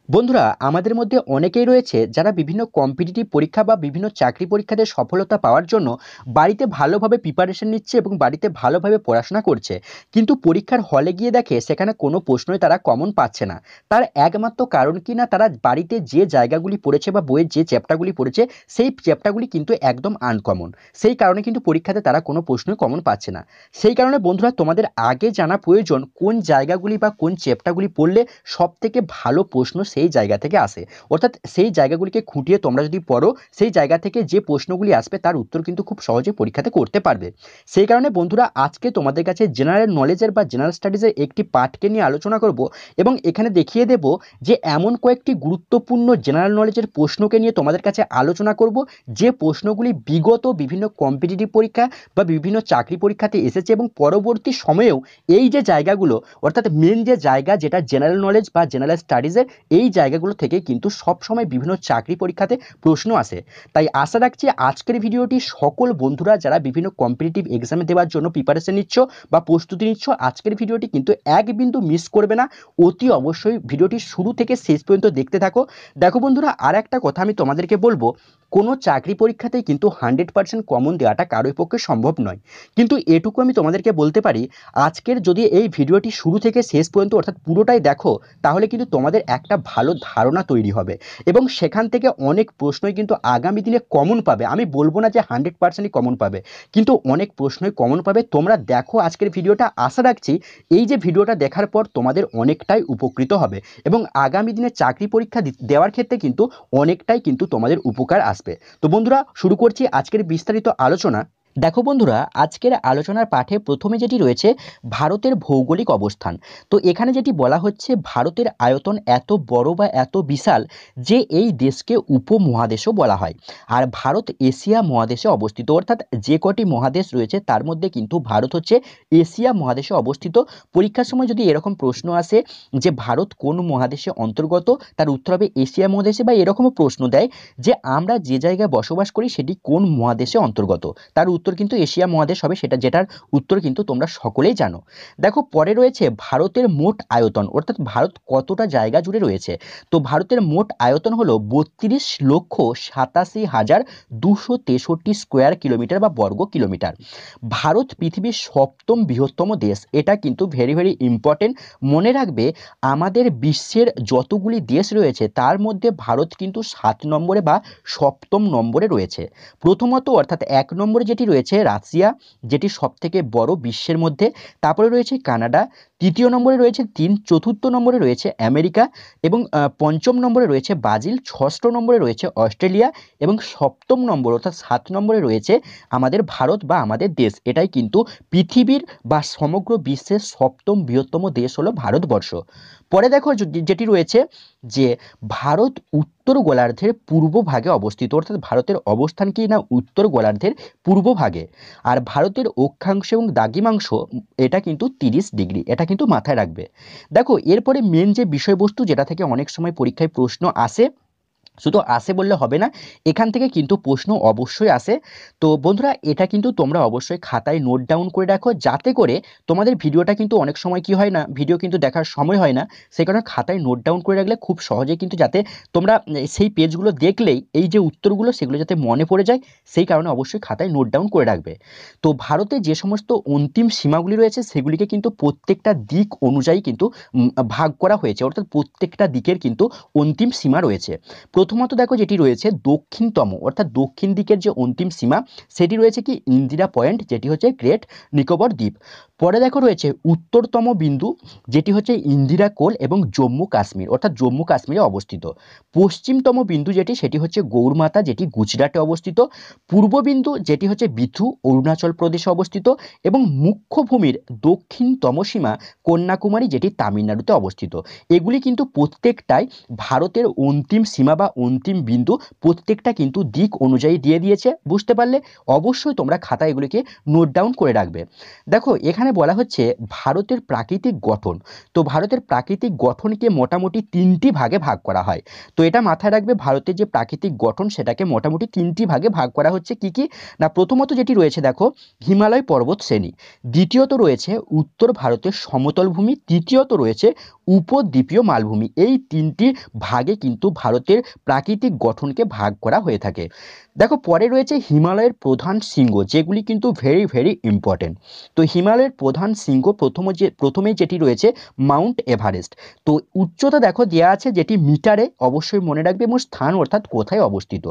বন্ধুরা আমাদের মধ্যে অনেকেই রয়েছে যারা বিভিন্ন কম্পিটিটিভ পরীক্ষা বা বিভিন্ন চাকরি পরীক্ষাতে সফলতা পাওয়ার জন্য বাড়িতে ভালোভাবে প্রিপারেশন নিচ্ছে এবং বাড়িতে ভালোভাবে পড়াশোনা করছে, কিন্তু পরীক্ষার হলে গিয়ে দেখে সেখানে কোনো প্রশ্নই তারা কমন পাচ্ছে না। তার একমাত্র কারণ কি না, তারা বাড়িতে যে জায়গাগুলি পড়েছে বা বইয়ের যে চ্যাপ্টারগুলি পড়েছে সেই চ্যাপ্টারগুলি কিন্তু একদম আনকমন। সেই কারণে কিন্তু পরীক্ষাতে তারা কোনো প্রশ্নই কমন পাচ্ছে না। সেই কারণে বন্ধুরা তোমাদের আগে জানা প্রয়োজন কোন জায়গাগুলি বা কোন চ্যাপ্টারগুলি পড়লে সব থেকে ভালো প্রশ্ন সেই জায়গা থেকে আসে। অর্থাৎ সেই জায়গাগুলিকে খুঁটিয়ে তোমরা যদি পড়ো, সেই জায়গা থেকে যে প্রশ্নগুলি আসবে তার উত্তর কিন্তু খুব সহজে পরীক্ষাতে করতে পারবে। সেই কারণে বন্ধুরা আজকে তোমাদের কাছে জেনারেল নলেজের বা জেনারেল স্টাডিজের একটি পার্টকে নিয়ে আলোচনা করব এবং এখানে দেখিয়ে দেব যে এমন কয়েকটি গুরুত্বপূর্ণ জেনারেল নলেজের প্রশ্নকে নিয়ে তোমাদের কাছে আলোচনা করব, যে প্রশ্নগুলি বিগত বিভিন্ন কম্পিটিটিভ পরীক্ষা বা বিভিন্ন চাকরি পরীক্ষাতে এসেছে এবং পরবর্তী সময়েও এই যে জায়গাগুলো, অর্থাৎ মেন যে জায়গা যেটা জেনারেল নলেজ বা জেনারেল স্টাডিজের, এই জায়গাগুলো থেকে কিন্তু সবসময় বিভিন্ন চাকরি পরীক্ষাতে প্রশ্ন আসে। তাই আশা রাখছি আজকের ভিডিওটি সকল বন্ধুরা যারা বিভিন্ন কম্পিটিটিভ এক্সামে দেওয়ার জন্য প্রিপারেশন নিচ্ছ বা প্রস্তুতি নিচ্ছ, আজকের ভিডিওটি কিন্তু এক বিন্দু মিস করবে না। অতি অবশ্যই ভিডিওটি শুরু থেকে শেষ পর্যন্ত দেখতে থাকো। দেখো বন্ধুরা, আর একটা কথা আমি তোমাদেরকে বলবো, কোনো চাকরি পরীক্ষাতেই কিন্তু 100% কমন দেওয়াটা কারোর পক্ষে সম্ভব নয়। কিন্তু এটুকু আমি তোমাদেরকে বলতে পারি, আজকের যদি এই ভিডিওটি শুরু থেকে শেষ পর্যন্ত অর্থাৎ পুরোটাই দেখো, তাহলে কিন্তু তোমাদের একটা ভালো ধারণা তৈরি হবে এবং সেখান থেকে অনেক প্রশ্নই কিন্তু আগামী দিনে কমন পাবে। আমি বলবো না যে 100%ই কমন পাবে, কিন্তু অনেক প্রশ্নই কমন পাবে। তোমরা দেখো আজকের ভিডিওটা, আশা রাখছি এই যে ভিডিওটা দেখার পর তোমাদের অনেকটাই উপকৃত হবে এবং আগামী দিনে চাকরি পরীক্ষা দেওয়ার ক্ষেত্রে কিন্তু অনেকটাই কিন্তু তোমাদের উপকার আসবে। তো বন্ধুরা, শুরু করছি আজকের বিস্তারিত আলোচনা। দেখো বন্ধুরা, আজকের আলোচনার পাঠে প্রথমে যেটি রয়েছে ভারতের ভৌগোলিক অবস্থান। তো এখানে যেটি বলা হচ্ছে, ভারতের আয়তন এত বড় বা এত বিশাল যে এই দেশকে উপমহাদেশও বলা হয়। আর ভারত এশিয়া মহাদেশে অবস্থিত, অর্থাৎ যে কটি মহাদেশ রয়েছে তার মধ্যে কিন্তু ভারত হচ্ছে এশিয়া মহাদেশে অবস্থিত। পরীক্ষার সময় যদি এরকম প্রশ্ন আসে যে ভারত কোন মহাদেশে অন্তর্গত, তার উত্তর হবে এশিয়া মহাদেশে, বা এরকমও প্রশ্ন দেয় যে আমরা যে জায়গায় বসবাস করি সেটি কোন মহাদেশে অন্তর্গত, তার উত্তর কিন্তু এশিয়া মহাদেশ হবে, সেটা যেটার উত্তর কিন্তু তোমরা সকলেই জানো। দেখো পরে রয়েছে ভারতের মোট আয়তন, অর্থাৎ ভারত কতটা জায়গা জুড়ে রয়েছে। তো ভারতের মোট আয়তন হলো 32,87,263 স্কোয়ার কিলোমিটার বা বর্গ কিলোমিটার। ভারত পৃথিবীর সপ্তম বৃহত্তম দেশ, এটা কিন্তু ভেরি ভেরি ইম্পর্টেন্ট। মনে রাখবে, আমাদের বিশ্বের যতগুলি দেশ রয়েছে তার মধ্যে ভারত কিন্তু 7 নম্বরে বা সপ্তম নম্বরে রয়েছে। প্রথমত অর্থাৎ 1 নম্বরে যেটি রয়েছে রাশিয়া, যেটি সবথেকে বড় বিশ্বের মধ্যে। তারপরে রয়েছে কানাডা, তৃতীয় নম্বরে রয়েছে চীন, চতুর্থ নম্বরে রয়েছে আমেরিকা এবং পঞ্চম নম্বরে রয়েছে ব্রাজিল, ষষ্ঠ নম্বরে রয়েছে অস্ট্রেলিয়া এবং সপ্তম নম্বর অর্থাৎ 7 নম্বরে রয়েছে আমাদের ভারত বা আমাদের দেশ। এটাই কিন্তু পৃথিবীর বা সমগ্র বিশ্বের সপ্তম বৃহত্তম দেশ হলো ভারতবর্ষ। পরে দেখো যেটি রয়েছে যে ভারত উত্তর গোলার্ধের পূর্ব ভাগে অবস্থিত, অর্থাৎ ভারতের অবস্থান কি না উত্তর গোলার্ধের পূর্ব ভাগে। আর ভারতের অক্ষাংশ এবং দ্রাঘিমাংশ এটা কিন্তু 30 ডিগ্রি, এটা কিন্তু মাথায় রাখবে। দেখো এরপরে মেন যে বিষয়বস্তু, যেটা থেকে অনেক সময় পরীক্ষায় প্রশ্ন আসে, শুধু আসে বললে হবে না, এখান থেকে কিন্তু প্রশ্ন অবশ্যই আসে। তো বন্ধুরা, এটা কিন্তু তোমরা অবশ্যই খাতায় নোট ডাউন করে রাখো, যাতে করে তোমাদের ভিডিওটা কিন্তু অনেক সময় কি হয় না, ভিডিও কিন্তু দেখার সময় হয় না। সেই কারণে খাতায় নোট ডাউন করে রাখলে খুব সহজে কিন্তু যাতে তোমরা সেই পেজগুলো দেখলেই এই যে উত্তরগুলো সেগুলো যাতে মনে পড়ে যায়, সেই কারণে অবশ্যই খাতায় নোট ডাউন করে রাখবে। তো ভারতে যে সমস্ত অন্তিম সীমাগুলি রয়েছে সেগুলিকে কিন্তু প্রত্যেকটা দিক অনুযায়ী কিন্তু ভাগ করা হয়েছে, অর্থাৎ প্রত্যেকটা দিকের কিন্তু অন্তিম সীমা রয়েছে। প্রথমত দেখো যেটি রয়েছে দক্ষিণতম, অর্থাৎ দক্ষিণ দিকের যে অন্তিম সীমা সেটি রয়েছে কি ইন্দিরা পয়েন্ট, যেটি হচ্ছে গ্রেট নিকোবর দ্বীপ। পরে দেখো রয়েছে উত্তরতম বিন্দু, যেটি হচ্ছে ইন্দিরা কোল এবং জম্মু কাশ্মীর, অর্থাৎ জম্মু কাশ্মীরে অবস্থিত। পশ্চিমতম বিন্দু যেটি, সেটি হচ্ছে গৌরমাতা, যেটি গুজরাটে অবস্থিত। পূর্ব বিন্দু যেটি হচ্ছে বিথু, অরুণাচল প্রদেশে অবস্থিত। এবং মুখ্য ভূমির দক্ষিণতম সীমা কন্যাকুমারী, যেটি তামিলনাড়ুতে অবস্থিত। এগুলি কিন্তু প্রত্যেকটাই ভারতের অন্তিম সীমা বা অন্তিম বিন্দু প্রত্যেকটা কিন্তু দিক অনুযায়ী দিয়ে দিয়েছে, বুঝতে পারলে? অবশ্যই তোমরা খাতায় এগুলিকে নোট ডাউন করে রাখবে। দেখো এখানে বলা হচ্ছে ভারতের প্রাকৃতিক গঠন। তো ভারতের প্রাকৃতিক গঠনকে মোটামুটি 3টি ভাগে ভাগ করা হয়। তো এটা মাথায় রাখবে, ভারতের যে প্রাকৃতিক গঠন সেটাকে মোটামুটি 3টি ভাগে ভাগ করা হচ্ছে। কি কি না, প্রথমত যেটি রয়েছে দেখো হিমালয় পর্বত শ্রেণী, দ্বিতীয়ত রয়েছে উত্তর ভারতের সমতল ভূমি, তৃতীয়ত রয়েছে উপদ্বীপীয় মালভূমি। এই 3টি ভাগে কিন্তু ভারতের প্রাকৃতিক গঠনকে ভাগ করা হয়ে থাকে। দেখো পরে রয়েছে হিমালয়ের প্রধান শৃঙ্গ, যেগুলি কিন্তু ভেরি ভেরি ইম্পর্টেন্ট। তো হিমালয়ের প্রধান শৃঙ্গ প্রথমেই যেটি রয়েছে মাউন্ট এভারেস্ট। তো উচ্চতা দেখো দেওয়া আছে যেটি মিটারে, অবশ্যই মনে রাখবে, এবং স্থান অর্থাৎ কোথায় অবস্থিত।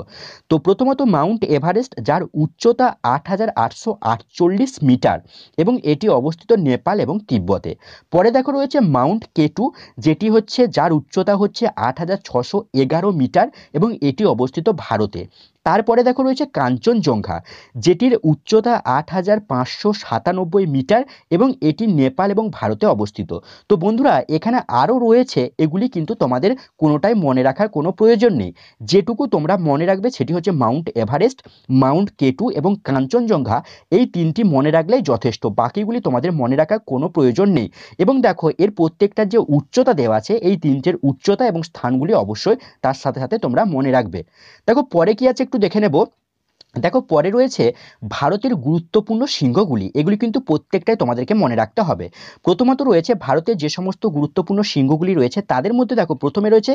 তো প্রথমত মাউন্ট এভারেস্ট, যার উচ্চতা 8,848 মিটার এবং এটি অবস্থিত নেপাল এবং তিব্বতে। পরে দেখো রয়েছে মাউন্ট কেটু, যেটি হচ্ছে যার উচ্চতা হচ্ছে 8,611 মিটার এবং এটি অবস্থিত ভারতে। তারপরে দেখো রয়েছে কাঞ্চনজঙ্ঘা, যেটির উচ্চতা 8,597 মিটার এবং এটি নেপাল এবং ভারতে অবস্থিত। তো বন্ধুরা এখানে আরও রয়েছে, এগুলি কিন্তু তোমাদের কোনোটাই মনে রাখার কোনো প্রয়োজন নেই। যেটুকু তোমরা মনে রাখবে সেটি হচ্ছে মাউন্ট এভারেস্ট, মাউন্ট কেটু এবং কাঞ্চনজঙ্ঘা। এই 3টি মনে রাখলেই যথেষ্ট, বাকিগুলি তোমাদের মনে রাখার কোনো প্রয়োজন নেই। এবং দেখো এর প্রত্যেকটার যে উচ্চতা দেওয়া আছে, এই 3টের উচ্চতা এবং স্থানগুলি অবশ্যই তার সাথে সাথে তোমরা মনে রাখবে। দেখো পরে কি আছে একটু দেখে নেব। দেখো পরে রয়েছে ভারতের গুরুত্বপূর্ণ সিংহগুলি, এগুলি কিন্তু প্রত্যেকটাই তোমাদেরকে মনে রাখতে হবে। প্রথমত রয়েছে ভারতের যে সমস্ত গুরুত্বপূর্ণ সিংহগুলি রয়েছে তাদের মধ্যে দেখো প্রথমে রয়েছে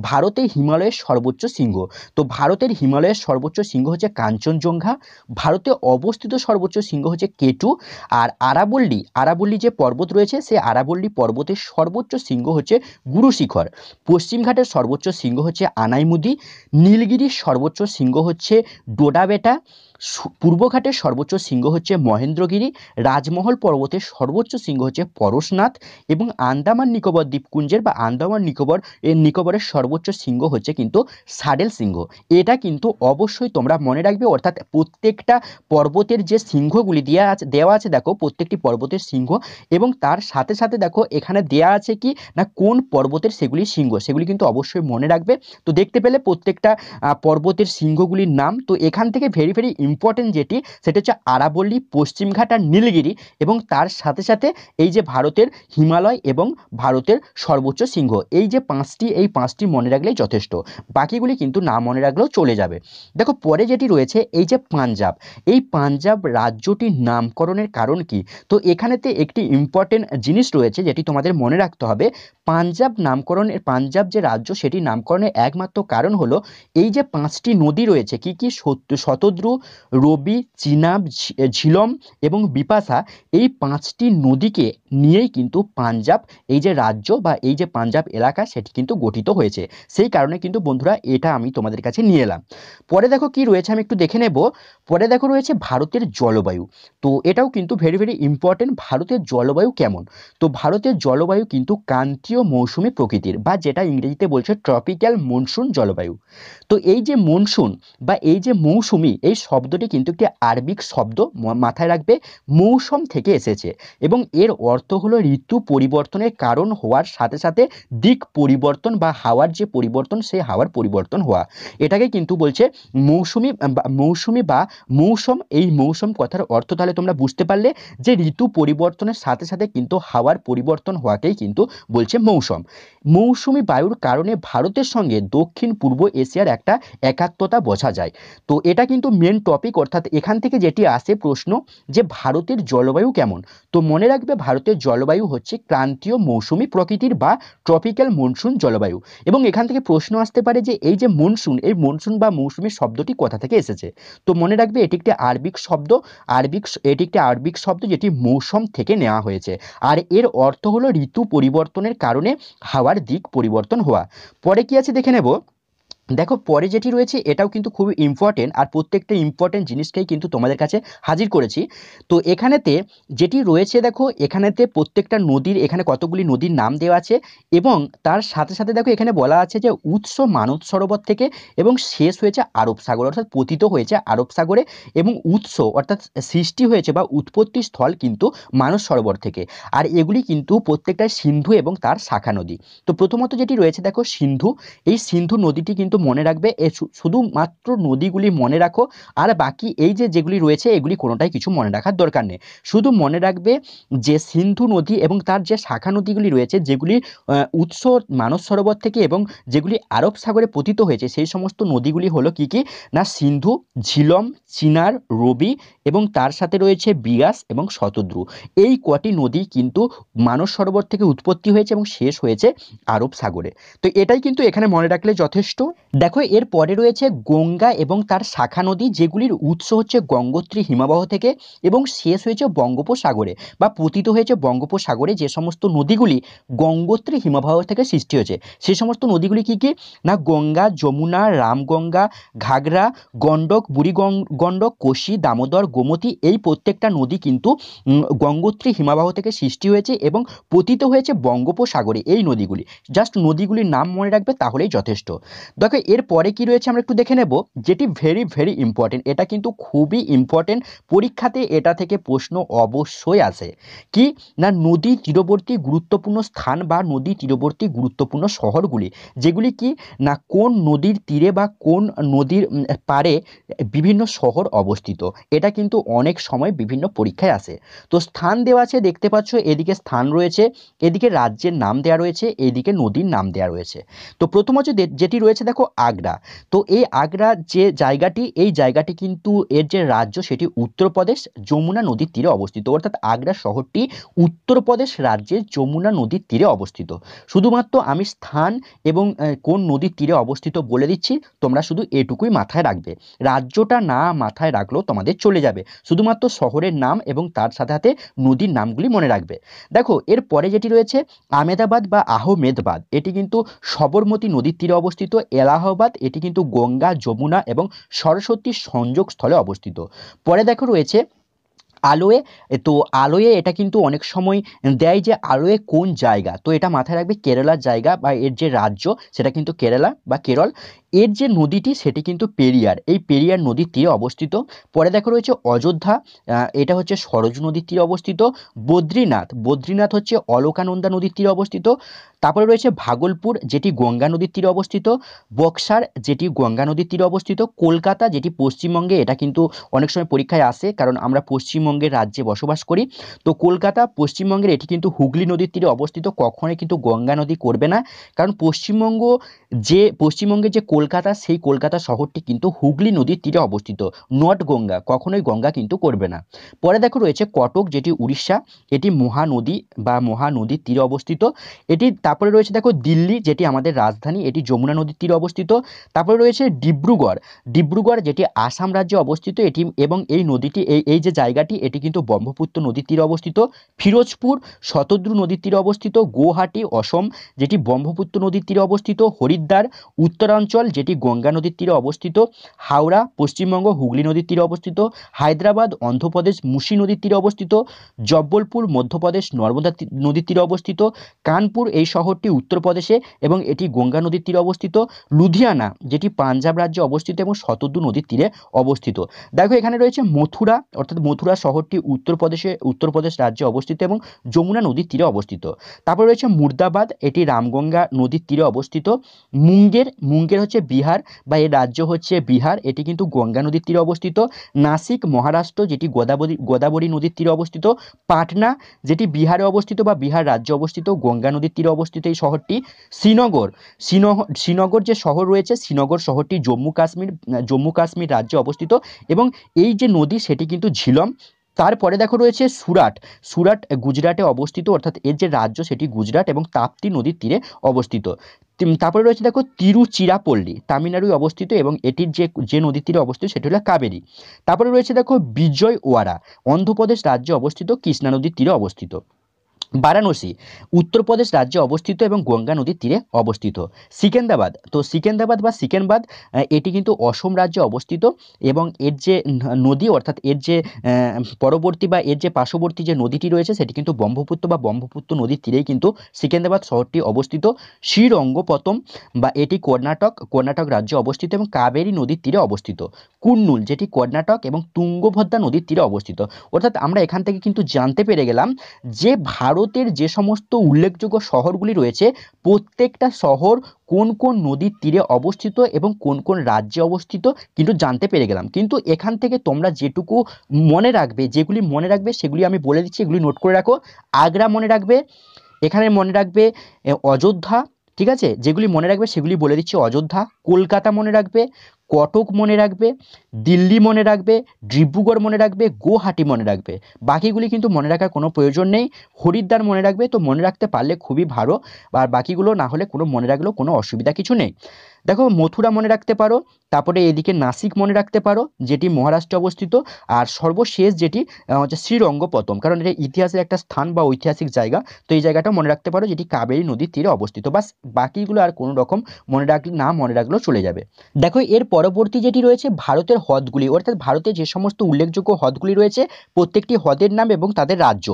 ভারতে হিমালয়ের সর্বোচ্চ শৃঙ্গ। তো ভারতের হিমালয়ের সর্বোচ্চ শৃঙ্গ হচ্ছে কাঞ্চনজঙ্ঘা, ভারতে অবস্থিত সর্বোচ্চ শৃঙ্গ হচ্ছে কেটু, আর আরাবল্লী যে পর্বত রয়েছে সেই আরাবল্লী পর্বতের সর্বোচ্চ শৃঙ্গ হচ্ছে গুরু শিখর। পশ্চিমঘাটের সর্বোচ্চ শৃঙ্গ হচ্ছে আনাইমুদি, নীলগিরির সর্বোচ্চ শৃঙ্গ হচ্ছে ডোডাবেটা, পূর্বঘাটের সর্বোচ্চ শৃঙ্গ হচ্ছে মহেন্দ্রগিরি, রাজমহল পর্বতের সর্বোচ্চ শৃঙ্গ হচ্ছে পরশনাথ এবং আন্দামান নিকোবর দ্বীপপুঞ্জের বা আন্দামান নিকোবরের সর্বোচ্চ শৃঙ্গ হচ্ছে কিন্তু সাডেল শৃঙ্গ। এটা কিন্তু অবশ্যই তোমরা মনে রাখবে, অর্থাৎ প্রত্যেকটা পর্বতের যে শৃঙ্গগুলি দেওয়া আছে দেখো প্রত্যেকটি পর্বতের শৃঙ্গ, এবং তার সাথে সাথে দেখো এখানে দেওয়া আছে কি না কোন পর্বতের সেগুলি শৃঙ্গ, সেগুলি কিন্তু অবশ্যই মনে রাখবে। তো দেখতে পেলে প্রত্যেকটা পর্বতের শৃঙ্গগুলির নাম। তো এখান থেকে ভেরি ভেরি ইম্পর্টেন্ট যেটি সেটা হচ্ছে আরাবল্লী, পশ্চিমঘাট আর নীলগিরি, এবং তার সাথে সাথে এই যে ভারতের হিমালয় এবং ভারতের সর্বোচ্চ শৃঙ্গ, এই যে পাঁচটি মনে রাখলেই যথেষ্ট, বাকিগুলি কিন্তু না মনে রাখলেও চলে যাবে। দেখো পরে যেটি রয়েছে এই যে পাঞ্জাব, এই পাঞ্জাব রাজ্যটির নামকরণের কারণ কি? তো এখানেতে একটি ইম্পর্টেন্ট জিনিস রয়েছে যেটি তোমাদের মনে রাখতে হবে। পাঞ্জাব যে রাজ্য সেটি নামকরণের একমাত্র কারণ হলো এই যে 5টি নদী রয়েছে, কি কি শতদ্রু, রবি, চিনাব, ঝিলম এবং বিপাশা, এই 5টি নদীকে নিয়েই কিন্তু পাঞ্জাব এই যে রাজ্য বা এই যে পাঞ্জাব এলাকা সেটি কিন্তু গঠিত হয়েছে। সেই কারণে কিন্তু বন্ধুরা এটা আমি তোমাদের কাছে নিয়ে এলাম। পরে দেখো কি রয়েছে আমি একটু দেখে নেব। পরে দেখো রয়েছে ভারতের জলবায়ু। তো এটাও কিন্তু ভেরি ভেরি ইম্পর্টেন্ট, ভারতের জলবায়ু কেমন? তো ভারতের জলবায়ু কিন্তু ক্রান্তীয় মৌসুমী প্রকৃতির, বা যেটা ইংরেজিতে বলছে ট্রপিক্যাল মনসুন জলবায়ু। তো এই যে মনসুন বা এই যে মৌসুমী, এই শব্দটি কিন্তু একটি আরবিক শব্দ, মাথায় রাখবে, মৌসুম থেকে এসেছে এবং এর অর্থ হলো ঋতু পরিবর্তনের কারণ হওয়ার সাথে সাথে দিক পরিবর্তন বা হাওয়ার যে পরিবর্তন, সেই হাওয়ার পরিবর্তন হওয়া, এটাকে কিন্তু বলছে মৌসুমী বা মৌসুম। এই মৌসুম কথার অর্থ তাহলে তোমরা বুঝতে পারলে যে ঋতু পরিবর্তনের সাথে সাথে কিন্তু হাওয়ার পরিবর্তন হওয়াকেই কিন্তু বলছে মৌসুম। মৌসুমী বায়ুর কারণে ভারতের সঙ্গে দক্ষিণ পূর্ব এশিয়ার একটা একাত্মতা বোঝা যায়। তো এটা কিন্তু মেন টপিক, অর্থাৎ এখান থেকে যেটি আসে প্রশ্ন যে ভারতের জলবায়ু কেমন। তো মনে রাখবে ভারতের জলবায়ু হচ্ছে ক্রান্তীয় মৌসুমী প্রকৃতির বা ট্রপিক্যাল মনসুন জলবায়ু। এবং এখান থেকে প্রশ্ন আসতে পারে যে এই যে মনসুন, এই মনসুন বা মৌসুমী শব্দটি কোথা থেকে এসেছে। তো মনে রাখবে এটি একটি আরবিক শব্দ যেটি মৌসুম থেকে নেওয়া হয়েছে, আর এর অর্থ হলো ঋতু পরিবর্তনের কারণে হাওয়ার দিক পরিবর্তন হওয়া। পরে কি আছে দেখে নেব। দেখো পরে যেটি রয়েছে এটাও কিন্তু খুবই ইম্পর্টেন্ট, আর প্রত্যেকটা ইম্পর্টেন্ট জিনিসটাই কিন্তু তোমাদের কাছে হাজির করেছি। তো এখানেতে যেটি রয়েছে দেখো, এখানেতে প্রত্যেকটা নদীর এখানে কতগুলি নদীর নাম দেওয়া আছে, এবং তার সাথে সাথে দেখো এখানে বলা আছে যে উৎস মানস সরোবর থেকে এবং শেষ হয়েছে আরব সাগর, অর্থাৎ পতিত হয়েছে আরব সাগরে, এবং উৎস অর্থাৎ সৃষ্টি হয়েছে বা উৎপত্তি স্থল কিন্তু মানস সরোবর থেকে। আর এগুলি কিন্তু প্রত্যেকটা সিন্ধু এবং তার শাখা নদী। তো প্রথমত যেটি রয়েছে দেখো সিন্ধু, এই সিন্ধু নদীটি কিন্তু মনে রাখবে, শুধুমাত্র নদীগুলি মনে রাখো, আর বাকি এই যে যেগুলি রয়েছে এগুলি কোনোটাই কিছু মনে রাখার দরকার নেই। শুধু মনে রাখবে যে সিন্ধু নদী এবং তার যে শাখা নদীগুলি রয়েছে যেগুলি উৎস মানস সরোবর থেকে এবং যেগুলি আরব সাগরে পতিত হয়েছে, সেই সমস্ত নদীগুলি হলো কি কি না সিন্ধু, ঝিলম, চিনার, রবি এবং তার সাথে রয়েছে বিয়াস এবং শতদ্রু। এই কটি নদী কিন্তু মানস সরোবর থেকে উৎপত্তি হয়েছে এবং শেষ হয়েছে আরব সাগরে। তো এটাই কিন্তু এখানে মনে রাখলে যথেষ্ট। দেখো এর পরে রয়েছে গঙ্গা এবং তার শাখা নদী, যেগুলির উৎস হচ্ছে গঙ্গোত্রী হিমবাহ থেকে এবং শেষ হয়েছে বঙ্গোপসাগরে বা পতিত হয়েছে বঙ্গোপসাগরে। যে সমস্ত নদীগুলি গঙ্গোত্রী হিমবাহ থেকে সৃষ্টি হয়েছে সেই সমস্ত নদীগুলি কি কি না গঙ্গা, যমুনা, রামগঙ্গা, ঘাগরা, গণ্ডক, বুড়ি গণ্ডক, কোশি, দামোদর, গোমতী, এই প্রত্যেকটা নদী কিন্তু গঙ্গোত্রী হিমবাহ থেকে সৃষ্টি হয়েছে এবং পতিত হয়েছে বঙ্গোপসাগরে। এই নদীগুলি জাস্ট নদীগুলির নাম মনে রাখবে তাহলেই যথেষ্ট। দেখো এর পরে কি রয়েছে আমরা একটু দেখে নেব, যেটি ভেরি ভেরি ইম্পর্টেন্ট, এটা কিন্তু খুবই ইম্পর্টেন্ট, পরীক্ষাতে এটা থেকে প্রশ্ন অবশ্যই আসে। কি না নদী তীরবর্তী গুরুত্বপূর্ণ স্থান বা নদী তীরবর্তী গুরুত্বপূর্ণ শহরগুলি, যেগুলি কি না কোন নদীর তীরে বা কোন নদীর পাড়ে বিভিন্ন শহর অবস্থিত। এটা কিন্তু অনেক সময় বিভিন্ন পরীক্ষায় আসে। তো স্থান দেওয়া আছে দেখতে পাচ্ছ, এদিকে স্থান রয়েছে, এদিকে রাজ্যের নাম দেওয়া রয়েছে, এদিকে নদীর নাম দেওয়া রয়েছে। তো প্রথম হচ্ছে যেটি রয়েছে দেখো আগ্রা। তো এই আগ্রা যে জায়গাটি, এই জায়গাটি কিন্তু এর যে রাজ্য সেটি উত্তরপ্রদেশ যমুনা নদীর তীরে অবস্থিত, অর্থাৎ আগ্রা শহরটি উত্তরপ্রদেশ রাজ্যের যমুনা নদীর তীরে অবস্থিত। শুধুমাত্র আমি স্থান এবং কোন নদীর তীরে অবস্থিত বলে দিচ্ছি, তোমরা শুধু এটুকুই মাথায় রাখবে, রাজ্যটা না মাথায় রাখলেও তোমাদের চলে যাবে, শুধুমাত্র শহরের নাম এবং তার সাথে সাথে নদীর নামগুলি মনে রাখবে। দেখো এর পরে যেটি রয়েছে আমেদাবাদ বা আহমেদবাদ, এটি কিন্তু সবরমতী নদীর তীরে অবস্থিত। এলাহাবাদ, এটি কিন্তু গঙ্গা, যমুনা এবং সরস্বতীর সংযোগ স্থলে অবস্থিত। পরে দেখো রয়েছে আলোয়। তো আলোয় এটা কিন্তু অনেক সময় দেয় যে আলোয় কোন জায়গা, তো এটা মাথায় রাখবে কেরালার জায়গা বা এর যে রাজ্য সেটা কিন্তু কেরালা বা কেরল। এর যে নদীটি সেটি কিন্তু পেরিয়ার, এই পেরিয়ার নদীর তীরে অবস্থিত। পরে দেখো রয়েছে অযোধ্যা, এটা হচ্ছে সরজু নদীর তীরে অবস্থিত। বদ্রীনাথ, বদ্রীনাথ হচ্ছে অলকানন্দা নদীর তীরে অবস্থিত। তারপরে রয়েছে ভাগলপুর, যেটি গঙ্গা নদীর তীরে অবস্থিত। বক্সার, যেটি গঙ্গা নদীর তীরে অবস্থিত। কলকাতা, যেটি পশ্চিমবঙ্গে, এটা কিন্তু অনেক সময় পরীক্ষায় আসে কারণ আমরা পশ্চিমবঙ্গের রাজ্যে বসবাস করি। তো কলকাতা পশ্চিমবঙ্গের, এটি কিন্তু হুগলি নদীর তীরে অবস্থিত, কখনোই কিন্তু গঙ্গা নদী করবে না, কারণ পশ্চিমবঙ্গের যে কলকাতা, সেই কলকাতা শহরটি কিন্তু হুগলি নদীর তীরে অবস্থিত, নট গঙ্গা, কখনোই গঙ্গা কিন্তু করবে না। পরে দেখো রয়েছে কটক, যেটি উড়িষ্যা, এটি মহানদী বা মহানদীর তীরে অবস্থিত। এটি তারপরে রয়েছে দেখো দিল্লি, যেটি আমাদের রাজধানী, এটি যমুনা নদীর তীরে অবস্থিত। তারপরে রয়েছে ডিব্রুগড়, ডিব্রুগড় যেটি আসাম রাজ্যে অবস্থিত, এটি এবং এই নদীটি এই যে জায়গাটি এটি কিন্তু ব্রহ্মপুত্র নদীর তীরে অবস্থিত। ফিরোজপুর শতদ্রু নদীর তীরে অবস্থিত। গুয়াহাটি অসম, যেটি ব্রহ্মপুত্র নদীর তীরে অবস্থিত। হরিদ্বার উত্তরাঞ্চল, যেটি গঙ্গা নদীর তীরে অবস্থিত। হাওড়া পশ্চিমবঙ্গ, হুগলি নদীর তীরে অবস্থিত। হায়দ্রাবাদ অন্ধ্রপ্রদেশ, মুসি নদীর তীরে অবস্থিত। জব্বলপুর মধ্যপ্রদেশ, নর্মদা নদীর তীরে অবস্থিত। কানপুর, এই শহরটি উত্তরপ্রদেশে এবং এটি গঙ্গা নদীর তীরে অবস্থিত। লুধিয়ানা, যেটি পাঞ্জাব রাজ্যে অবস্থিত এবং শতদ্রু নদীর তীরে অবস্থিত। দেখো এখানে রয়েছে মথুরা, অর্থাৎ মথুরা শহরটি উত্তরপ্রদেশ রাজ্যে অবস্থিত এবং যমুনা নদীর তীরে অবস্থিত। তারপর রয়েছে মুর্দাবাদ, এটি রামগঙ্গা নদীর তীরে অবস্থিত। মুঙ্গের হচ্ছে বিহার বা এর রাজ্য হচ্ছে বিহার, এটি কিন্তু গঙ্গা নদীর তীরে অবস্থিত। নাসিক মহারাষ্ট্র, যেটি গোদাবরী নদীর তীরে অবস্থিত। পাটনা, যেটি বিহারে অবস্থিত বা বিহার রাজ্যে অবস্থিত, গঙ্গা নদীর তীরে অবস্থিত এই শহরটি। শ্রীনগর যে শহর রয়েছে, শ্রীনগর শহরটি জম্মু কাশ্মীর রাজ্যে অবস্থিত এবং এই যে নদী সেটি কিন্তু ঝিলম। তারপরে দেখো রয়েছে সুরাট গুজরাটে অবস্থিত, অর্থাৎ এর যে রাজ্য সেটি গুজরাট এবং তাপ্তি নদীর তীরে অবস্থিত। তারপরে রয়েছে দেখো তিরুচিরাপল্লী, তামিলনাড়ু অবস্থিত এবং এটির যে নদীর তীরে অবস্থিত সেটি হলো কাবেরী। তারপরে রয়েছে দেখো বিজয়ওয়াড়া, অন্ধ্রপ্রদেশ রাজ্যে অবস্থিত, কৃষ্ণা নদীর তীরে অবস্থিত। বারাণসী উত্তরপ্রদেশ রাজ্যে অবস্থিত এবং গঙ্গা নদীর তীরে অবস্থিত। সিকেন্দ্রাবাদ, তো সিকেন্দ্রাবাদ বা সিকেনবাদ এটি কিন্তু অসম রাজ্যে অবস্থিত এবং এর যে নদী অর্থাৎ এর যে পরবর্তী বা এর যে পার্শ্ববর্তী যে নদীটি রয়েছে সেটি কিন্তু ব্রহ্মপুত্র বা ব্রহ্মপুত্র নদীর তীরেই কিন্তু সিকেন্দ্রাবাদ শহরটি অবস্থিত। শ্রীরঙ্গপত্তম বা এটি কর্ণাটক রাজ্যে অবস্থিত এবং কাবেরী নদীর তীরে অবস্থিত। কুর্নুল যেটি কর্ণাটক এবং তুঙ্গভদ্রা নদীর তীরে অবস্থিত। অর্থাৎ আমরা এখান থেকে কিন্তু জানতে পেরে গেলাম যে ভারতের যে সমস্ত উল্লেখযোগ্য শহরগুলি রয়েছে প্রত্যেকটা শহর কোন কোন নদীর তীরে অবস্থিত এবং কোন কোন রাজ্যে অবস্থিত কিন্তু জানতে পেরে গেলাম। কিন্তু এখান থেকে তোমরা যেটুকু মনে রাখবে, যেগুলি মনে রাখবে সেগুলি আমি বলে দিচ্ছি, এগুলি নোট করে রাখো। আগ্রা মনে রাখবে, এখানে মনে রাখবে অযোধ্যা, ঠিক আছে, যেগুলি মনে রাখবে সেগুলি বলে দিচ্ছি। অযোধ্যা, কলকাতা মনে রাখবে, কটক মনে রাখবে, দিল্লি মনে রাখবে, ডিব্রুগড় মনে রাখবে, গুয়াহাটি মনে রাখবে। বাকিগুলি কিন্তু মনে রাখার কোনো প্রয়োজন নেই। হরিদ্বার মনে রাখবে, তো মনে রাখতে পারলে খুবই ভালো, আর বাকিগুলো না হলে কোনো মনে রাখলেও কোনো অসুবিধা কিছু নেই। দেখো মথুরা মনে রাখতে পারো, তারপরে এদিকে নাসিক মনে রাখতে পারো যেটি মহারাষ্ট্রে অবস্থিত, আর সর্বশেষ যেটি হচ্ছে শ্রীরঙ্গপত্তম, কারণ এটা ইতিহাসের একটা স্থান বা ঐতিহাসিক জায়গা, তো এই জায়গাটা মনে রাখতে পারো যেটি কাবেরী নদীর তীরে অবস্থিত। বাস, বাকিগুলো আর কোনো রকম মনে রাখলেও চলে যাবে। দেখো এর পরবর্তী যেটি রয়েছে ভারতের হ্রদগুলি, অর্থাৎ ভারতে যে সমস্ত উল্লেখযোগ্য হ্রদগুলি রয়েছে প্রত্যেকটি হ্রদের নাম এবং তাদের রাজ্য।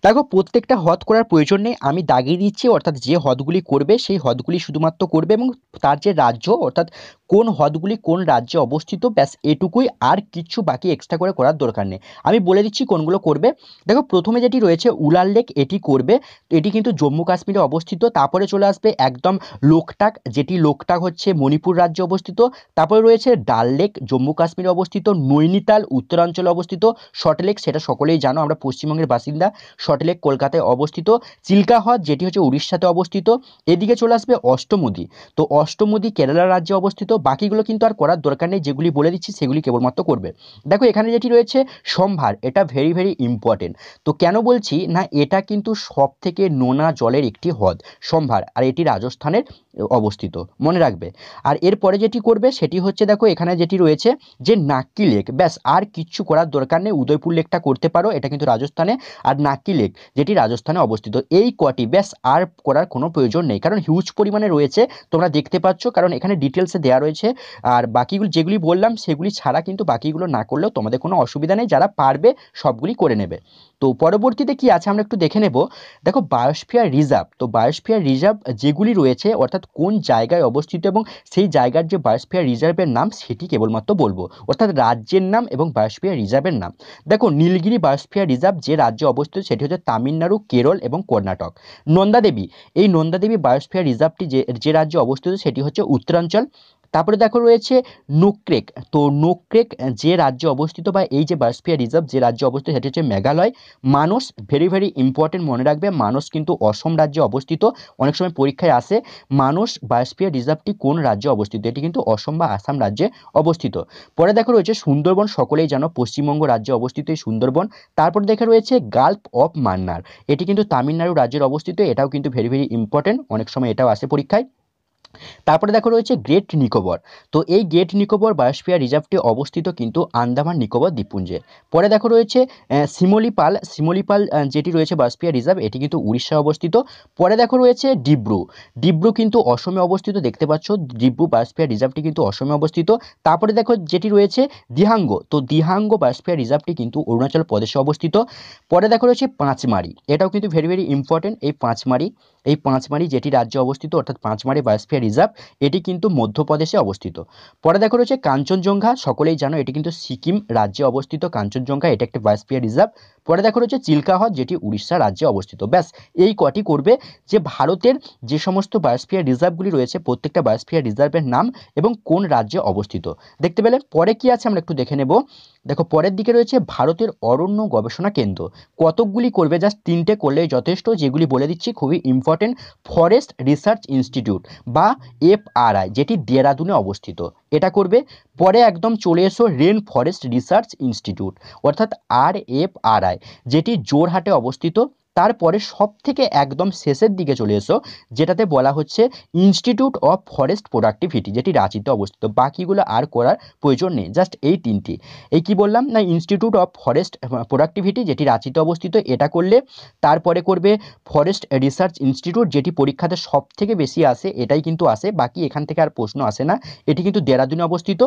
দেখো প্রত্যেকটা হ্রদ করার প্রয়োজন নেই, আমি দাগিয়ে দিচ্ছি, অর্থাৎ যে হ্রদগুলি করবে সেই হ্রদগুলি শুধুমাত্র করবে এবং তার যে রাজ্য অর্থাৎ কোন হ্রদগুলি কোন রাজ্যে অবস্থিত, ব্যাস এটুকুই, আর কিছু বাকি এক্সট্রা করে করার দরকার নেই। আমি বলে দিচ্ছি কোনগুলো করবে। দেখো প্রথমে যেটি রয়েছে উলার লেক, এটি করবে, এটি কিন্তু জম্মু কাশ্মীরে অবস্থিত। তারপরে চলে আসবে একদম লোকটাক, যেটি লোকটাক হচ্ছে মণিপুর রাজ্যে অবস্থিত। তারপরে রয়েছে ডাল লেক, জম্মু কাশ্মীরে অবস্থিত। নৈনিতাল উত্তরাঞ্চলে অবস্থিত। সল্টলেক, সেটা সকলেই জানো, আমরা পশ্চিমবঙ্গের বাসিন্দা। সল্টলেক কলকাতায় অবস্থিত। চিল্কা হ্রদ যেটি হচ্ছে উড়িষ্যাতে অবস্থিত। এদিকে চলে আসবে অষ্টমুদি, তো অষ্টমুদি কেরালা রাজ্যে অবস্থিত। বাকিগুলো কিন্তু আর করার দরকার নেই, যেগুলি বলে দিচ্ছি সেগুলি কেবলমাত্র করবে। দেখো এখানে যেটি রয়েছে সম্ভার, এটা ভেরি ভেরি ইম্পর্টেন্ট। তো কেন বলছি না, এটা কিন্তু সব থেকে নোনা জলের একটি হ্রদ সম্ভার, আর এটি রাজস্থানের অবস্থিত, মনে রাখবে। আর এরপরে যেটি করবে সেটি হচ্ছে দেখো এখানে যেটি রয়েছে যে নাক্কি লেক, ব্যাস আর কিচ্ছু করার দরকার নেই। উদয়পুর লেকটা করতে পারো, এটা কিন্তু রাজস্থানে, আর নাক্কি লেক যেটি রাজস্থানে অবস্থিত। এই কটি, ব্যাস আর করার কোনো প্রয়োজন নেই, কারণ হিউজ পরিমাণে রয়েছে, তোমরা দেখতে পাচ্ছ, কারণ এখানে ডিটেলসে দেওয়া রয়েছে। আর বাকিগুলো যেগুলি বললাম সেগুলি ছাড়া কিন্তু বাকিগুলো না করলেও তোমাদের কোনো অসুবিধা নেই, যারা পারবে সবগুলি করে নেবে। তো পরবর্তীতে কি আছে আমরা একটু দেখে নেব। দেখো বায়োস্ফিয়ার রিজার্ভ, তো বায়োস্ফিয়ার রিজার্ভ যেগুলি রয়েছে অর্থাৎ কোন জায়গায় অবস্থিত এবং সেই জায়গার যে বায়োস্ফিয়ার রিজার্ভের নাম সেটি কেবলমাত্র বলবো, অর্থাৎ রাজ্যের নাম এবং বায়োস্ফিয়ার রিজার্ভের নাম। দেখো নীলগিরি বায়োস্ফিয়ার রিজার্ভ যে রাজ্যে অবস্থিত সেটি হচ্ছে তামিলনাড়ু, কেরল এবং কর্ণাটক। নন্দাদেবী, এই নন্দাদেবী বায়োস্ফিয়ার রিজার্ভটি যে রাজ্যে অবস্থিত সেটি হচ্ছে উত্তরাঞ্চল। তারপরে দেখো রয়েছে নোক্রেক, তো নোক্রেক যে রাজ্যে অবস্থিত বা এই যে বায়োস্ফিয়ার রিজার্ভ যে রাজ্যে অবস্থিত সেটি হচ্ছে মেঘালয়। মানস, ভেরি ভেরি ইম্পর্টেন্ট, মনে রাখবে মানস কিন্তু অসম রাজ্যে অবস্থিত, অনেক সময় পরীক্ষায় আসে মানস বায়োস্ফিয়ার রিজার্ভটি কোন রাজ্যে অবস্থিত, এটি কিন্তু অসম বা আসাম রাজ্যে অবস্থিত। পরে দেখো রয়েছে সুন্দরবন, সকলেই জানো পশ্চিমবঙ্গ রাজ্যে অবস্থিত এই সুন্দরবন। তারপর দেখে রয়েছে গালফ অফ মান্নার, এটি কিন্তু তামিলনাড়ু রাজ্যের অবস্থিত, এটাও কিন্তু ভেরি ভেরি ইম্পর্টেন্ট, অনেক সময় এটাও আসে পরীক্ষায়। তারপরে দেখো রয়েছে গ্রেট নিকোবর, তো এই গ্রেট নিকোবর বায়োস্ফিয়ার রিজার্ভটি অবস্থিত কিন্তু আন্দামান নিকোবর দ্বীপপুঞ্জে। পরে দেখো রয়েছে শিমলিপাল যেটি রয়েছে বায়োস্ফিয়ার রিজার্ভ, এটি কিন্তু উড়িষ্যায় অবস্থিত। পরে দেখো রয়েছে ডিব্রু কিন্তু অসমে অবস্থিত, দেখতে পাচ্ছ ডিব্রু বায়োস্ফিয়ার রিজার্ভটি কিন্তু অসমে অবস্থিত। তারপরে দেখো যেটি রয়েছে দিহাঙ্গ, তো দিহাঙ্গ বায়োস্ফিয়ার রিজার্ভটি কিন্তু অরুণাচল প্রদেশে অবস্থিত। পরে দেখো রয়েছে পাঁচমারি, এটাও কিন্তু ভেরি ভেরি ইম্পর্টেন্ট, এই পাঁচমারি যেটি রাজ্যে অবস্থিত অর্থাৎ পাঁচমারি বায়োস্ফিয়ার রিজার্ভ, এটি কিন্তু মধ্যপ্রদেশে অবস্থিত। পরে দেখো রয়েছে কাঞ্চনজঙ্ঘা, সকলেই জানো এটি কিন্তু সিকিম রাজ্যে অবস্থিত, কাঞ্চনজঙ্ঘা এটা একটা বায়োস্ফিয়ার রিজার্ভ। পরে দেখো রয়েছে চিল্কা হ্রদ যেটি উড়িষ্যা রাজ্যে অবস্থিত। ব্যাস এই কটি করবে, যে ভারতের যে সমস্ত বায়োস্ফিয়ার রিজার্ভগুলি রয়েছে প্রত্যেকটা বায়োস্ফিয়ার রিজার্ভের নাম এবং কোন রাজ্যে অবস্থিত দেখতে পেলে। পরে কি আছে আমরা একটু দেখে নেব। দেখো পরের দিকে রয়েছে ভারতের অরণ্য গবেষণা কেন্দ্র, কতকগুলি করবে, জাস্ট তিনটে করলেই যথেষ্ট, যেগুলি বলে দিচ্ছি খুবই ইম্পর্টেন্ট। ফরেস্ট রিসার্চ ইনস্টিটিউট বা এফআরআই যেটি দেরাদুনে অবস্থিত, এটা করবে। পরে একদম চলে এসো রেন ফরেস্ট রিসার্চ ইনস্টিটিউট অর্থাৎ RFRI যেটি জোরহাটে অবস্থিত। তারপরে সব থেকে একদম শেষের দিকে চলে এসো, যেটাতে বলা হচ্ছে ইনস্টিটিউট অফ ফরেস্ট প্রোডাক্টিভিটি, যেটি রাঁচিতে অবস্থিত। বাকিগুলো আর করার প্রয়োজন নেই, জাস্ট এই তিনটি। এই কি বললাম না, ইনস্টিটিউট অফ ফরেস্ট প্রোডাক্টিভিটি যেটি রাঁচিতে অবস্থিত, এটা করলে তারপরে করবে ফরেস্ট রিসার্চ ইনস্টিটিউট, যেটি পরীক্ষাতে সব থেকে বেশি আসে, এটাই কিন্তু আসে, বাকি এখান থেকে আর প্রশ্ন আসে না। এটি কিন্তু দেরাদুনে অবস্থিত।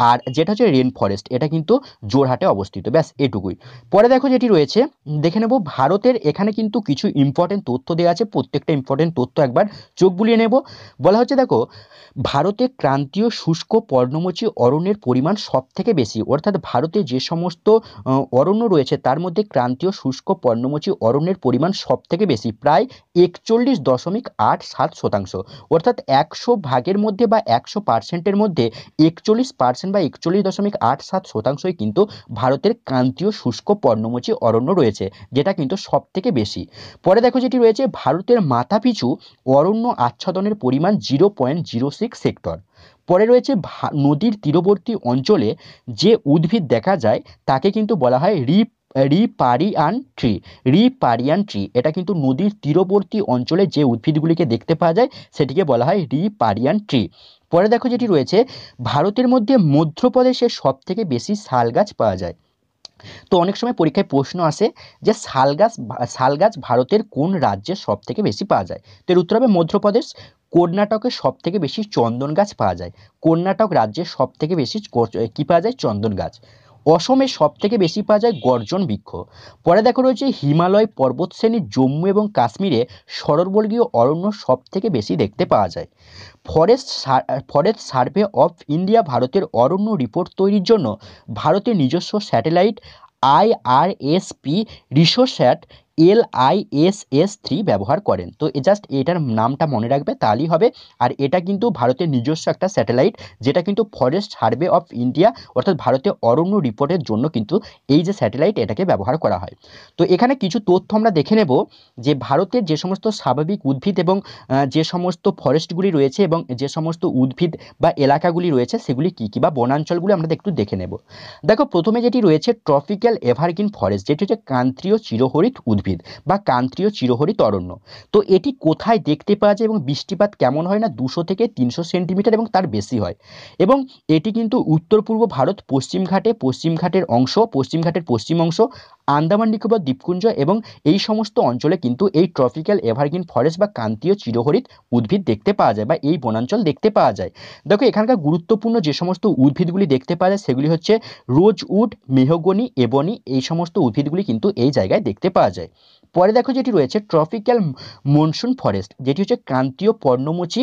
আর যেটা হচ্ছে রেন ফরেস্ট, এটা কিন্তু জোরহাটে অবস্থিত। ব্যাস এটুকুই। পরে দেখো যেটি রয়েছে, দেখে নেব ভারতের, এখানে কিন্তু কিছু ইম্পর্টেন্ট তথ্য দেওয়া আছে, প্রত্যেকটা ইম্পর্টেন্ট তথ্য একবার চোখ বুলিয়ে নেব। বলা হচ্ছে দেখো, ভারতে ক্রান্তীয় শুষ্ক পর্ণমোচী অরণ্যের পরিমাণ সব থেকে বেশি, অর্থাৎ ভারতে যে সমস্ত অরণ্য রয়েছে তার মধ্যে ক্রান্তীয় শুষ্ক পর্ণমোচী অরণ্যের পরিমাণ সব থেকে বেশি, প্রায় 41.87%। অর্থাৎ 100 ভাগের মধ্যে বা 100%-এর মধ্যে 41% বা 41.87%ই কিন্তু ভারতের ক্রান্তীয় শুষ্ক পর্ণমোচী অরণ্য রয়েছে, যেটা কিন্তু সব থেকে বেশি। পরে দেখো যেটি রয়েছে, ভারতের মাথাপিছু অরণ্য আচ্ছাদনের পরিমাণ 0.06 হেক্টর। পরে রয়েছে নদীর তীরবর্তী অঞ্চলে যে উদ্ভিদ দেখা যায় তাকে কিন্তু বলা হয় রিপারিয়ান ট্রি। রিপারিয়ান ট্রি, এটা কিন্তু নদীর তীরবর্তী অঞ্চলে যে উদ্ভিদগুলিকে দেখতে পাওয়া যায় সেটিকে বলা হয় রিপারিয়ান ট্রি। পরে দেখো যেটি রয়েছে, ভারতের মধ্যে মধ্যপ্রদেশে সব থেকে বেশি শাল গাছ পাওয়া যায়। তো অনেক সময় পরীক্ষায় প্রশ্ন আসে যে শাল গাছ ভারতের কোন রাজ্যে সব থেকে বেশি পাওয়া যায়, তো এর উত্তর হবে মধ্যপ্রদেশ। কর্ণাটকে সব থেকে বেশি চন্দন গাছ পাওয়া যায়, কর্ণাটক রাজ্যে সব থেকে বেশি কি পাওয়া যায়, চন্দন গাছ। অসমে সব থেকে বেশি পাওয়া যায় গর্জন বৃক্ষ। পরে দেখো রয়েছে, হিমালয় পর্বতশ্রেণীর জম্মু এবং কাশ্মীরে সরলবর্গীয় অরণ্য সব থেকে বেশি দেখতে পাওয়া যায়। ফরেস্ট সার্ভে অফ ইন্ডিয়া ভারতের অরণ্য রিপোর্ট তৈরির জন্য ভারতের নিজস্ব স্যাটেলাইট IRSP রিসোস্যাট LISS-3 ব্যবহার করেন। তো জাস্ট এটার নামটা মনে রাখবে তাহলেই হবে। আর এটা কিন্তু ভারতের নিজস্ব একটা স্যাটেলাইট, যেটা কিন্তু ফরেস্ট সার্ভে অফ ইন্ডিয়া অর্থাৎ ভারতের অরণ্য রিপোর্টের জন্য কিন্তু এই যে স্যাটেলাইট, এটাকে ব্যবহার করা হয়। তো এখানে কিছু তথ্য আমরা দেখে নেব, যে ভারতের যে সমস্ত স্বাভাবিক উদ্ভিদ এবং যে সমস্ত ফরেস্টগুলি রয়েছে এবং যে সমস্ত উদ্ভিদ বা এলাকাগুলি রয়েছে সেগুলি কী কী, বা বনাঞ্চলগুলি আমরা একটু দেখে নেব। দেখো প্রথমে যেটি রয়েছে ট্রপিক্যাল এভারগ্রিন ফরেস্ট, যেটি হচ্ছে ক্রান্তীয় চিরহরিত উদ্ভিদ বা ক্রান্তীয় চিরহরিত অরণ্য। তো এটি কোথায় দেখতে পাওয়া যায় এবং বৃষ্টিপাত কেমন হয় না, 200 থেকে 300 সেন্টিমিটার এবং তার বেশি হয়। এবং এটি কিন্তু উত্তর পূর্ব ভারত, পশ্চিমঘাটের পশ্চিম অংশ, আন্দামান নিকোবর দ্বীপপুঞ্জ এবং এই সমস্ত অঞ্চলে কিন্তু এই ট্রপিক্যাল এভারগ্রিন ফরেস্ট বা ক্রান্তীয় চিরহরিত উদ্ভিদ দেখতে পাওয়া যায় বা এই বনাঞ্চল দেখতে পাওয়া যায়। দেখো এখানকার গুরুত্বপূর্ণ যে সমস্ত উদ্ভিদগুলি দেখতে পাওয়া যায় সেগুলি হচ্ছে রোজউড, মেহগনি, এবনি, এই সমস্ত উদ্ভিদগুলি কিন্তু এই জায়গায় দেখতে পাওয়া যায়। পরে দেখো যেটি রয়েছে ট্রপিক্যাল মনসুন ফরেস্ট, যেটি হচ্ছে ক্রান্তীয় পর্ণমোচী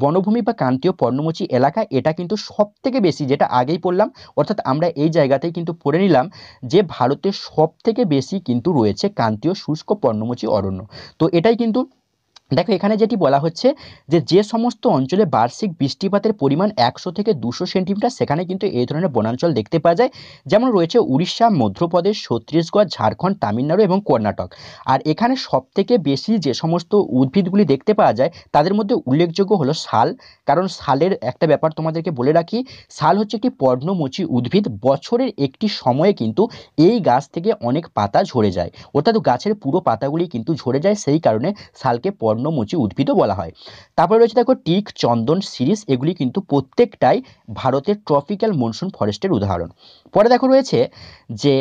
বনভূমি বা ক্রান্তীয় পর্ণমোচী এলাকা। এটা কিন্তু সব থেকে বেশি, যেটা আগেই পড়লাম, অর্থাৎ আমরা এই জায়গাতেই কিন্তু পড়ে নিলাম যে ভারতের সব থেকে বেশি কিন্তু রয়েছে ক্রান্তীয় শুষ্ক পর্ণমোচী অরণ্য। তো এটাই কিন্তু দেখো এখানে যেটি বলা হচ্ছে যে সমস্ত অঞ্চলে বার্ষিক বৃষ্টিপাতের পরিমাণ 100 থেকে 200 সেন্টিমিটার, সেখানে কিন্তু এই ধরনের বনাঞ্চল দেখতে পাওয়া যায়। যেমন রয়েছে উড়িষ্যা, মধ্যপ্রদেশ, ছত্তিশগড়, ঝাড়খণ্ড, তামিলনাড়ু এবং কর্ণাটক। আর এখানে সবথেকে বেশি যে সমস্ত উদ্ভিদগুলি দেখতে পাওয়া যায় তাদের মধ্যে উল্লেখযোগ্য হলো শাল। কারণ শালের একটা ব্যাপার তোমাদেরকে বলে রাখি, শাল হচ্ছে একটি পর্ণমোচী উদ্ভিদ। বছরের একটি সময়ে কিন্তু এই গাছ থেকে অনেক পাতা ঝরে যায়, অর্থাৎ গাছের পুরো পাতাগুলি কিন্তু ঝরে যায়, সেই কারণে শালকে পর্ণমোচী উদ্ভিদও বলা হয়। তারপরে রয়েছে দেখো টিক, চন্দন, শিরীষ, এগুলি কিন্তু প্রত্যেকটাই ভারতের ট্রপিক্যাল মনসুন ফরেস্টের উদাহরণ। পরে দেখো রয়েছে যে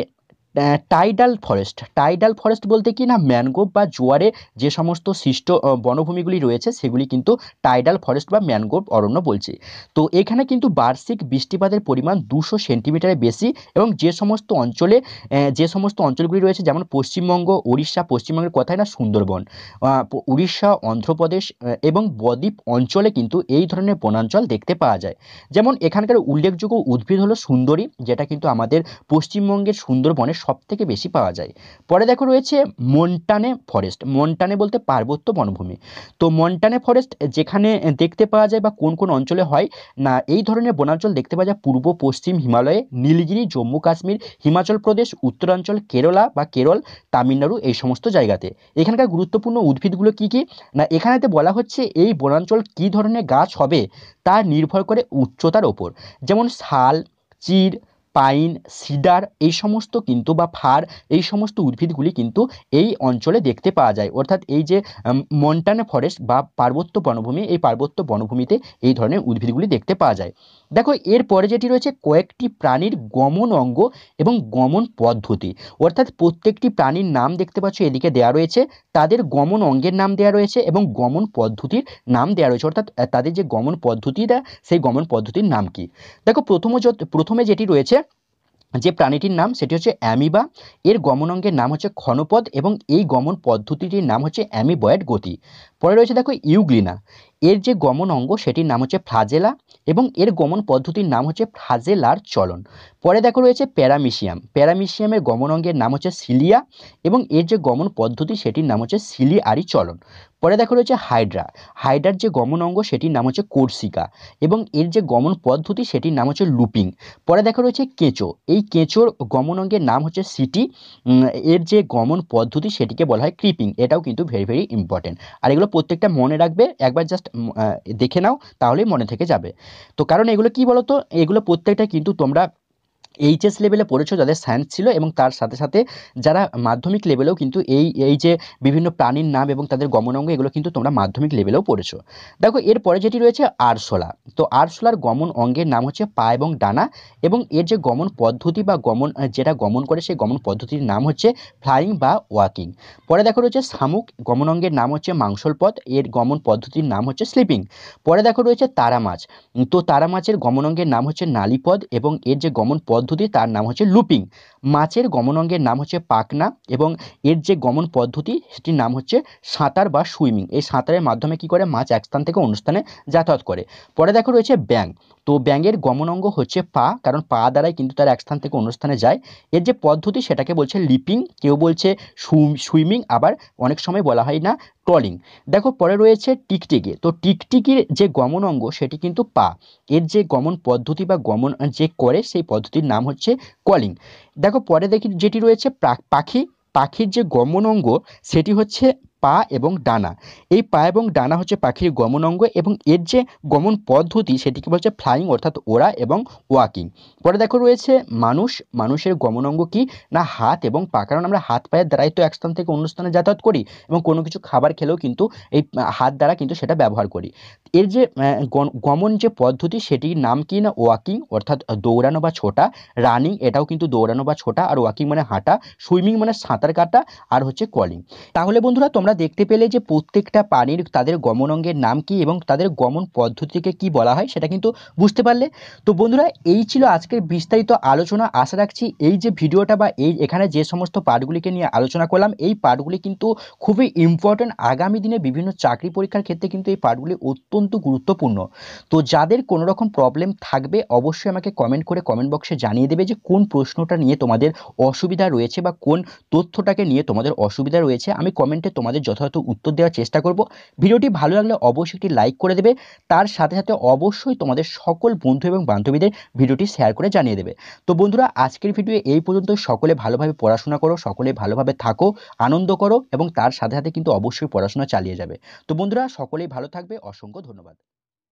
টাইডাল ফরেস্ট বলতে কি না, ম্যানগ্রোভ বা জোয়ারে যে সমস্ত সৃষ্ট বনভূমিগুলি রয়েছে সেগুলি কিন্তু টাইডাল ফরেস্ট বা ম্যানগ্রোভ অরণ্য বলছে। তো এখানে কিন্তু বার্ষিক বৃষ্টিপাতের পরিমাণ 200 সেন্টিমিটারের বেশি এবং যে সমস্ত অঞ্চলগুলি রয়েছে যেমন পশ্চিমবঙ্গ, উড়িষ্যা, পশ্চিমবঙ্গের কথাই না সুন্দরবন, উড়িষ্যা, অন্ধ্রপ্রদেশ এবং বদ্বীপ অঞ্চলে কিন্তু এই ধরনের বনাঞ্চল দেখতে পাওয়া যায়। যেমন এখানকার উল্লেখযোগ্য উদ্ভিদ হলো সুন্দরী, যেটা কিন্তু আমাদের পশ্চিমবঙ্গের সুন্দরবনে সব থেকে বেশি পাওয়া যায়। পরে দেখো রয়েছে মন্টানে ফরেস্ট, মন্টানে বলতে পার্বত্য বনভূমি। তো মন্টানে ফরেস্ট যেখানে দেখতে পাওয়া যায় বা কোন কোন অঞ্চলে হয় না, এই ধরনের বনাঞ্চল দেখতে পাওয়া যায় পূর্ব পশ্চিম হিমালয়ে, নীলগিরি, জম্মু কাশ্মীর, হিমাচল প্রদেশ, উত্তরাঞ্চল, কেরল, তামিলনাড়ু, এই সমস্ত জায়গাতে। এখানকার গুরুত্বপূর্ণ উদ্ভিদগুলো কি কি না, এখানেতে বলা হচ্ছে এই বনাঞ্চল কি ধরনের গাছ হবে তা নির্ভর করে উচ্চতার ওপর। যেমন শাল, চির, পাইন, সিডার এই সমস্ত কিন্তু বা ফার এই সমস্ত উদ্ভিদগুলি কিন্তু এই অঞ্চলে দেখতে পাওয়া যায়। অর্থাৎ এই যে মন্টানা ফরেস্ট বা পার্বত্য বনভূমি, এই পার্বত্য বনভূমিতে এই ধরনের উদ্ভিদগুলি দেখতে পাওয়া যায়। দেখো এরপরে যেটি রয়েছে কয়েকটি প্রাণীর গমন অঙ্গ এবং গমন পদ্ধতি। অর্থাৎ প্রত্যেকটি প্রাণীর নাম দেখতে পাচ্ছ এদিকে দেওয়া রয়েছে, তাদের গমন অঙ্গের নাম দেওয়া রয়েছে এবং গমন পদ্ধতির নাম দেওয়া রয়েছে। অর্থাৎ তাদের যে গমন পদ্ধতিটা সেই গমন পদ্ধতির নাম কি। দেখো প্রথমে যেটি রয়েছে যে প্রাণীটির নাম সেটি হচ্ছে অ্যামিবা। এর গমন অঙ্গের নাম হচ্ছে ক্ষণপদ এবং এই গমন পদ্ধতিটির নাম হচ্ছে অ্যামিবয়েড গতি। পরে রয়েছে দেখো ইউগ্লিনা। এর যে গমন অঙ্গ সেটির নাম হচ্ছে ফ্লাজেলা এবং এর গমন পদ্ধতির নাম হচ্ছে ফ্লাজেলার চলন। পরে দেখো রয়েছে প্যারামিশিয়াম। প্যারামিশিয়ামের গমন অঙ্গের নাম হচ্ছে সিলিয়া এবং এর যে গমন পদ্ধতি সেটির নাম হচ্ছে সিলিয়ারি চলন। পরে দেখো রয়েছে হাইড্রা। হাইড্রার যে গমন অঙ্গ সেটির নাম হচ্ছে কোর্সিকা এবং এর যে গমন পদ্ধতি সেটির নাম হচ্ছে লুপিং। পরে দেখো রয়েছে কেঁচো। এই কেঁচোর গমন অঙ্গের নাম হচ্ছে সিটি। এর যে গমন পদ্ধতি সেটিকে বলা হয় ক্রিপিং। এটাও কিন্তু ভেরি ভেরি ইম্পর্টেন্ট। আর এগুলো প্রত্যেকটা মনে রাখবে, একবার জাস্ট দেখে নাও তাহলেই মনে থেকে যাবে। তো কারণ এগুলো কি বলতো, এগুলো প্রত্যেকটা কিন্তু তোমরা এইচএস লেভেলে পড়েছো যাদের সায়েন্স ছিল এবং তার সাথে সাথে যারা মাধ্যমিক লেভেলেও কিন্তু এই এই যে বিভিন্ন প্রাণীর নাম এবং তাদের গমন অঙ্গ এগুলো কিন্তু তোমরা মাধ্যমিক লেভেলেও পড়েছো। দেখো এরপরে যেটি রয়েছে আরশোলা। তো আরশোলার গমন অঙ্গের নাম হচ্ছে পা এবং ডানা এবং এর যে গমন পদ্ধতি বা গমন যেটা গমন করে সেই গমন পদ্ধতির নাম হচ্ছে ফ্লাইং বা ওয়াকিং। পরে দেখো রয়েছে শামুক। গমন অঙ্গের নাম হচ্ছে মাংসল পথ, এর গমন পদ্ধতির নাম হচ্ছে স্লিপিং। পরে দেখো রয়েছে তারা মাছ। তো তারা মাছের গমন অঙ্গের নাম হচ্ছে নালীপদ এবং এর যে গমন পদ্ধতি তার নাম হচ্ছে লুপিং। মাছের গমন অঙ্গের নাম হচ্ছে পাখনা এবং এর যে গমন পদ্ধতি সেটির নাম হচ্ছে সাঁতার বা সুইমিং। এই সাঁতারের মাধ্যমে কি করে মাছ এক স্থান থেকে অন্য স্থানে যাতায়াত করে। পরে দেখো রয়েছে ব্যাঙ। তো ব্যাঙের গমন অঙ্গ হচ্ছে পা, কারণ পা দ্বারাই কিন্তু তার এক স্থান থেকে অন্য স্থানে যায়। এর যে পদ্ধতি সেটাকে বলছে লিপিং, কেউ বলছে সুইমিং, আবার অনেক সময় বলা হয় না ট্রলিং। দেখো পরে রয়েছে টিকটিকি। তো টিকটিকির যে গমন অঙ্গ সেটি কিন্তু পা, এর যে গমন পদ্ধতি বা গমন যে করে সেই পদ্ধতির নাম হচ্ছে কলিং। দেখো পরে দেখি যেটি রয়েছে পাখি। পাখির যে গমন অঙ্গ সেটি হচ্ছে পা এবং ডানা। এই পা এবং ডানা হচ্ছে পাখির গমন অঙ্গ এবং এর যে গমন পদ্ধতি সেটিকে বলছে ফ্লাইং অর্থাৎ ওড়া এবং ওয়াকিং। পরে দেখো রয়েছে মানুষ। মানুষের গমন অঙ্গ কি না হাত এবং পা, কারণ আমরা হাত পায়ের দ্বারাই তো এক স্থান থেকে অন্য স্থানে যাতায়াত করি এবং কোনো কিছু খাবার খেলেও কিন্তু এই হাত দ্বারা কিন্তু সেটা ব্যবহার করি। এর যে গমন যে পদ্ধতি সেটির নাম কি না ওয়াকিং অর্থাৎ দৌড়ানো বা ছোটা। রানিং এটাও কিন্তু দৌড়ানো বা ছোটা, আর ওয়াকিং মানে হাঁটা। সুইমিং মানে সাঁতার কাটা, আর হচ্ছে কলিং। তাহলে বন্ধুরা তোমরা দেখতে পেলে যে প্রত্যেকটা প্রাণীর তাদের গমন অঙ্গের নাম কি এবং তাদের গমন পদ্ধতিকে কি বলা হয় সেটা কিন্তু বুঝতে পারলে। তো বন্ধুরা এই ছিল আজকের বিস্তারিত আলোচনা। আশা রাখছি এই যে ভিডিওটা বা এই এখানে যে সমস্ত পার্টগুলিকে নিয়ে আলোচনা করলাম এই পার্টগুলি কিন্তু খুবই ইম্পর্টেন্ট। আগামী দিনে বিভিন্ন চাকরি পরীক্ষার ক্ষেত্রে কিন্তু এই পার্টগুলি অত্যন্ত গুরুত্বপূর্ণ। তো যাদের কোনো রকম প্রবলেম থাকবে অবশ্যই আমাকে কমেন্ট করে কমেন্ট বক্সে জানিয়ে দেবে যে কোন প্রশ্নটা নিয়ে তোমাদের অসুবিধা রয়েছে বা কোন তথ্যটাকে নিয়ে তোমাদের অসুবিধা রয়েছে। আমি কমেন্টে তোমাদের যথাযথ উত্তর দেওয়ার চেষ্টা করব। ভিডিওটি ভালো লাগলে অবশ্যই একটি লাইক করে দেবে, তার সাথে সাথে অবশ্যই তোমাদের সকল বন্ধু এবং বান্ধবীদের ভিডিওটি শেয়ার করে জানিয়ে দেবে। তো বন্ধুরা আজকের ভিডিও এই পর্যন্ত। সকলে ভালোভাবে পড়াশোনা করো, সকলে ভালোভাবে থাকো, আনন্দ করো এবং তার সাথে সাথে কিন্তু অবশ্যই পড়াশোনা চালিয়ে যাবে। তো বন্ধুরা সকলেই ভালো থাকবে। অসংখ্য ধন্যবাদ।